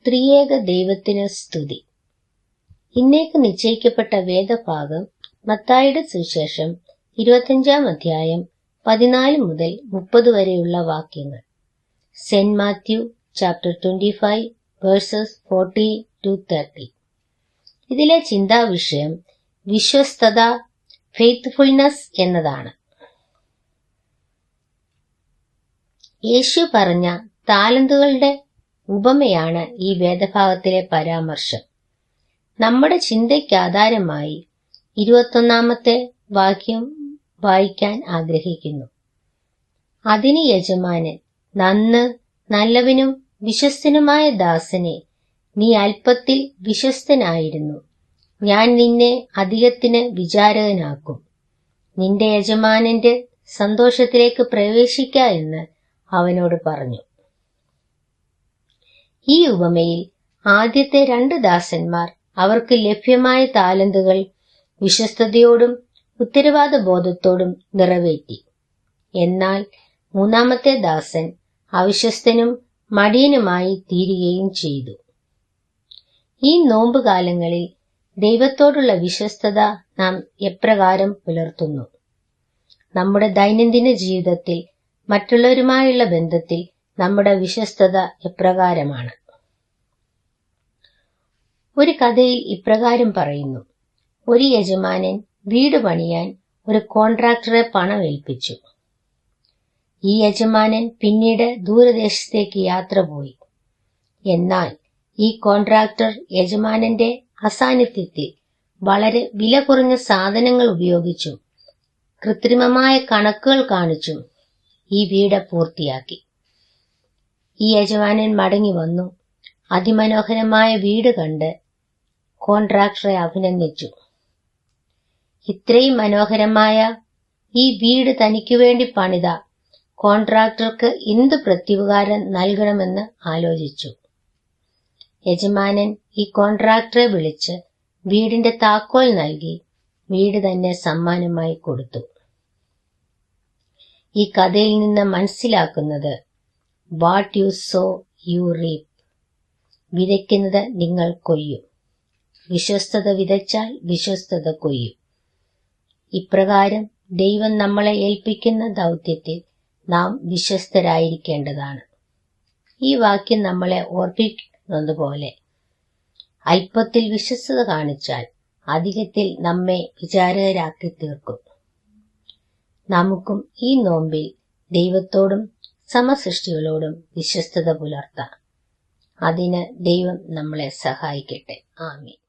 ത്രിയേക ദൈവത്തിന് സ്തുതി. ഇന്നേക്ക് നിശ്ചയിക്കപ്പെട്ട വേദഭാഗം മത്തായിയുടെ സുവിശേഷം 25-ാം അധ്യായം 14 മുതൽ 30 വരെയുള്ള വാക്യങ്ങൾ. Saint Matthew chapter 25 versus 40 to 30. ഇതിലെ ചിന്താവിഷയം വിശ്വസ്തത, ഫെയ്ത്ത്ഫുൾനെസ് എന്നതാണ്. യേശു പറഞ്ഞ താലന്തുകളുടെ ഉപമയാണ് ഈ വേദഭാഗത്തിലെ പരാമർശം. നമ്മുടെ ചിന്തയ്ക്ക് ആധാരമായി 21-ാമത്തെ വാക്യം വായിക്കാൻ ആഗ്രഹിക്കുന്നു. അതിന് യജമാനൻ, നല്ലവനും വിശ്വസ്തനുമായ ദാസനെ, നീ അല്പത്തിൽ വിശ്വസ്തനായിരുന്നു, ഞാൻ നിന്നെ അധികത്തിന് വിചാരകനാക്കും, നിന്റെ യജമാനന്റെ സന്തോഷത്തിലേക്ക് പ്രവേശിക്ക എന്ന് അവനോട് പറഞ്ഞു. ഈ ഉപമയിൽ ആദ്യത്തെ 2 ദാസന്മാർ അവർക്ക് ലഭ്യമായ താലന്തുകൾ വിശ്വസ്തയോടും ഉത്തരവാദ ബോധത്തോടും നിറവേറ്റി. എന്നാൽ 3-ാമത്തെ ദാസൻ അവിശ്വസ്തനും മടിയനുമായി തീരുകയും ചെയ്തു. ഈ നോമ്പുകാലങ്ങളിൽ ദൈവത്തോടുള്ള വിശ്വസ്തത നാം എപ്രകാരം പുലർത്തുന്നു? നമ്മുടെ ദൈനംദിന ജീവിതത്തിൽ മറ്റുള്ളവരുമായുള്ള ബന്ധത്തിൽ നമ്മുടെ വിശ്വസ്തത എപ്രകാരമാണ്? ഒരു കഥയിൽ ഇപ്രകാരം പറയുന്നു. ഒരു യജമാനൻ വീട് പണിയാൻ ഒരു കോൺട്രാക്ടറെ പണം ഏൽപ്പിച്ചു. ഈ യജമാനൻ പിന്നീട് ദൂരദേശത്തേക്ക് യാത്ര പോയി. എന്നാൽ ഈ കോൺട്രാക്ടർ യജമാനന്റെ അസാന്നിധ്യത്തിൽ വളരെ വില കുറഞ്ഞ സാധനങ്ങൾ ഉപയോഗിച്ചും കൃത്രിമമായ കണക്കുകൾ കാണിച്ചും ഈ വീട് പൂർത്തിയാക്കി. ഈ യജമാനൻ മടങ്ങി വന്നു. അതിമനോഹരമായ വീട് കണ്ട് കോൺട്രാക്ടറെ അഭിനന്ദിച്ചു. ഇത്രയും മനോഹരമായ ഈ വീട് തനിക്കു വേണ്ടി പണിത കോൺട്രാക്ടർക്ക് എന്ത് പ്രത്യുപകാരം നൽകണമെന്ന് ആലോചിച്ചു. യജമാനൻ ഈ കോൺട്രാക്ടറെ വിളിച്ച് വീടിന്റെ താക്കോൽ നൽകി വീട് തന്നെ സമ്മാനമായി കൊടുത്തു. ഈ കഥയിൽ നിന്ന് മനസ്സിലാക്കുന്നത്, what you sow you reap. വിതയ്ക്കുന്നത് നിങ്ങൾ കൊയ്യും. വിശ്വസ്തത വിതച്ചാൽ വിശ്വസ്തത കൊയ്യും. ഇപ്രകാരം ദൈവം നമ്മളെ ഏൽപ്പിക്കുന്ന ദൗത്യത്തിൽ നാം വിശ്വസ്തരായിരിക്കേണ്ടതാണ്. ഈ വാക്യം നമ്മളെ ഓർപ്പിക്കുന്നതുപോലെ അല്പത്തിൽ വിശ്വസ്തത കാണിച്ചാൽ അധികത്തിൽ നമ്മെ വിചാരകരാക്കി തീർക്കും. നമുക്കും ഈ നോമ്പിൽ ദൈവത്തോടും സമസൃഷ്ടികളോടും വിശ്വസ്തത പുലർത്താം. അതിന് ദൈവം നമ്മളെ സഹായിക്കട്ടെ. ആമേൻ.